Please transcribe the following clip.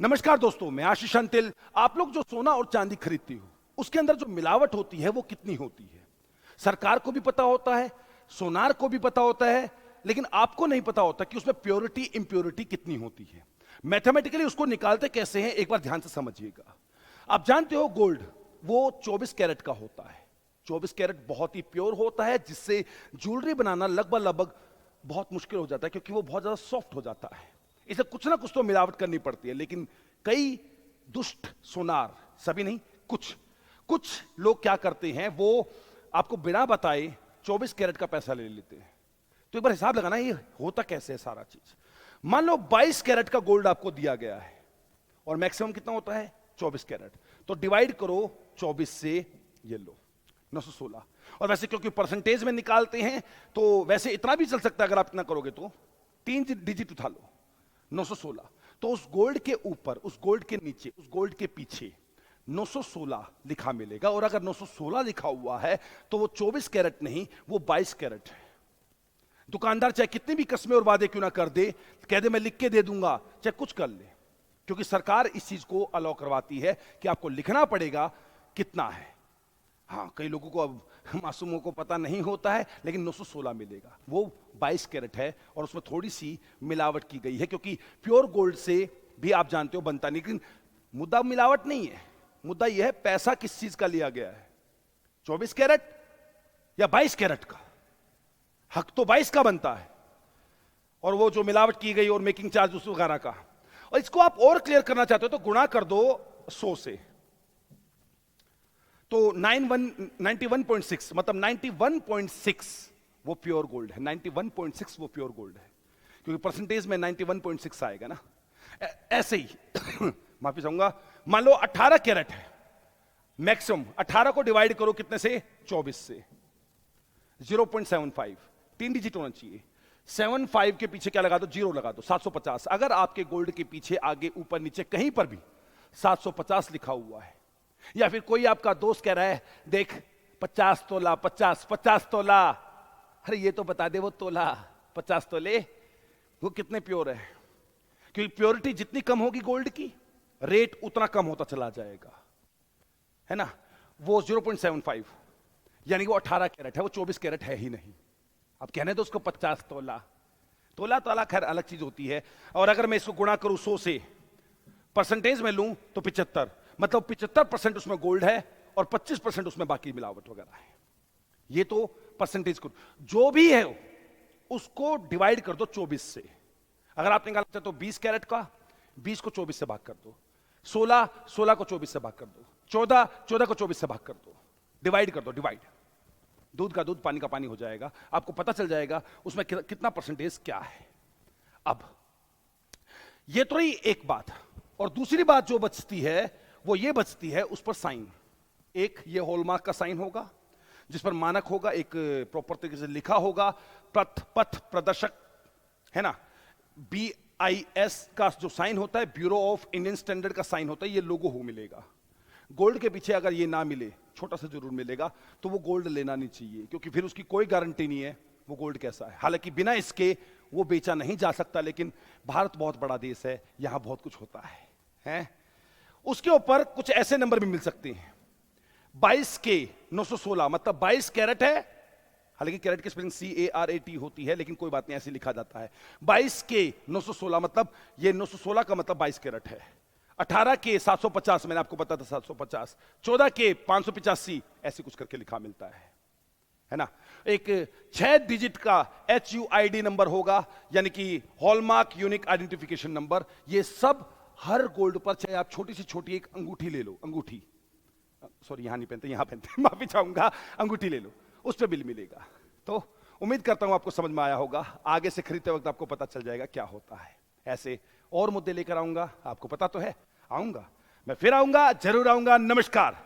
नमस्कार दोस्तों, मैं आशीष अंतिल। आप लोग जो सोना और चांदी खरीदती हो उसके अंदर जो मिलावट होती है वो कितनी होती है, सरकार को भी पता होता है, सोनार को भी पता होता है, लेकिन आपको नहीं पता होता कि उसमें प्योरिटी इंप्योरिटी कितनी होती है। मैथमेटिकली उसको निकालते कैसे हैं, एक बार ध्यान से समझिएगा। आप जानते हो गोल्ड वो 24 कैरेट का होता है। 24 कैरेट बहुत ही प्योर होता है, जिससे ज्वेलरी बनाना लगभग बहुत मुश्किल हो जाता है, क्योंकि वो बहुत ज्यादा सॉफ्ट हो जाता है। इसे कुछ ना कुछ तो मिलावट करनी पड़ती है, लेकिन कई दुष्ट सोनार, सभी नहीं, कुछ लोग क्या करते हैं, वो आपको बिना बताए 24 कैरेट का पैसा ले लेते हैं। तो एक बार हिसाब लगाना, ये होता कैसे है सारा चीज। मान लो 22 कैरेट का गोल्ड आपको दिया गया है और मैक्सिमम कितना होता है 24 कैरेट, तो डिवाइड करो 24 से, ये लो 916। और वैसे क्योंकि परसेंटेज में निकालते हैं तो वैसे इतना भी चल सकता है, अगर आप इतना करोगे तो 3 डिजिट उठा लो 916। तो उस गोल्ड के ऊपर, उस गोल्ड के नीचे, उस गोल्ड के पीछे 916 लिखा मिलेगा। और अगर 916 लिखा हुआ है तो वो 24 कैरेट नहीं, वो 22 कैरेट है। दुकानदार चाहे कितनी भी कस्में और वादे क्यों ना कर दे, कह दे मैं लिख के दे दूंगा, चाहे कुछ कर ले, क्योंकि सरकार इस चीज को अलाउ करवाती है कि आपको लिखना पड़ेगा कितना है। हाँ, कई लोगों को, अब मासूमों को पता नहीं होता है, लेकिन 916 मिलेगा, वो 22 कैरेट है और उसमें थोड़ी सी मिलावट की गई है, क्योंकि प्योर गोल्ड से भी आप जानते हो बनता नहीं। लेकिन मुद्दा मिलावट नहीं है, मुद्दा यह है पैसा किस चीज का लिया गया है, 24 कैरेट या 22 कैरेट का। हक तो 22 का बनता है, और वो जो मिलावट की गई और मेकिंग चार्ज उस वगैरह का। और इसको आप और क्लियर करना चाहते हो तो गुणा कर दो 100 से, तो 91.6 मतलब 91.6 वो प्योर गोल्ड है। 91.6 वो प्योर गोल्ड है, क्योंकि परसेंटेज में 91.6 आएगा ना। ऐसे ही माफी चाहूंगा, मान लो 18 कैरेट है मैक्सिमम, 18 को डिवाइड करो कितने से, 24 से, 0.75, 3 डिजिट होना चाहिए। 75 के पीछे क्या लगा दो, 0 लगा दो, 750। अगर आपके गोल्ड के पीछे आगे ऊपर नीचे कहीं पर भी 750 लिखा हुआ है, या फिर कोई आपका दोस्त कह रहा है देख 50 तोला, 50 तोला, अरे ये तो बता दे वो तोला 50 तोले वो कितने प्योर है। क्योंकि प्योरिटी जितनी कम होगी गोल्ड की, रेट उतना कम होता चला जाएगा, है ना। वो 0.75 यानी वो 18 कैरेट है, वो 24 कैरेट है ही नहीं। अब कहने दो उसको 50 तोला, तोला खैर अलग चीज होती है। और अगर मैं इसको गुणा करूं 100 से, परसेंटेज में लूं तो 75, मतलब 75% उसमें गोल्ड है और 25% उसमें बाकी मिलावट वगैरह है। ये तो परसेंटेज को, जो भी है उसको डिवाइड कर दो 24 से। अगर आप निकालना चाहते तो 20 कैरेट का 20 को 24 से भाग कर दो, 16 को 24 से भाग कर दो, 14 को 24 से भाग कर दो, डिवाइड कर दो, डिवाइड। दूध का दूध, पानी का पानी हो जाएगा, आपको पता चल जाएगा उसमें कितना परसेंटेज क्या है। अब ये तो रही एक बात, और दूसरी बात जो बचती है वो ये बचती है, उस पर साइन। एक ये हॉलमार्क का साइन होगा जिस पर मानक होगा, एक प्रॉपर तरीके से लिखा होगा, पथ प्रदर्शक, है ना। BIS का जो साइन होता है, ब्यूरो ऑफ इंडियन स्टैंडर्ड का साइन होता है, ये लोगो हो मिलेगा। गोल्ड के पीछे अगर ये ना मिले, छोटा सा जरूर मिलेगा, तो वो गोल्ड लेना नहीं चाहिए, क्योंकि फिर उसकी कोई गारंटी नहीं है वो गोल्ड कैसा है। हालांकि बिना इसके वो बेचा नहीं जा सकता, लेकिन भारत बहुत बड़ा देश है, यहां बहुत कुछ होता है? उसके ऊपर कुछ ऐसे नंबर भी मिल सकते हैं, 22 के 916 मतलब 22 कैरेट है। हालांकि कैरेट की स्पेलिंग CARAT होती है, लेकिन कोई बात नहीं, ऐसे लिखा जाता है। 22 के 916 मतलब ये 916 का मतलब 22 कैरेट है। 18 के 750, मैंने आपको बताया था 750, 14 के 585, ऐसे कुछ करके लिखा मिलता है ना। एक 6 डिजिट का HUID नंबर होगा, यानी कि हॉलमार्क यूनिक आइडेंटिफिकेशन नंबर। ये सब हर गोल्ड पर, चाहे आप छोटी से छोटी एक अंगूठी ले लो, अंगूठी, सॉरी यहां नहीं पहनते, यहां पहनते, माफी चाहूंगा, अंगूठी ले लो, उस पर बिल मिलेगा। तो उम्मीद करता हूं आपको समझ में आया होगा। आगे से खरीदते वक्त आपको पता चल जाएगा क्या होता है। ऐसे और मुद्दे लेकर आऊंगा, आपको पता तो है, आऊंगा, मैं फिर आऊंगा, जरूर आऊंगा। नमस्कार।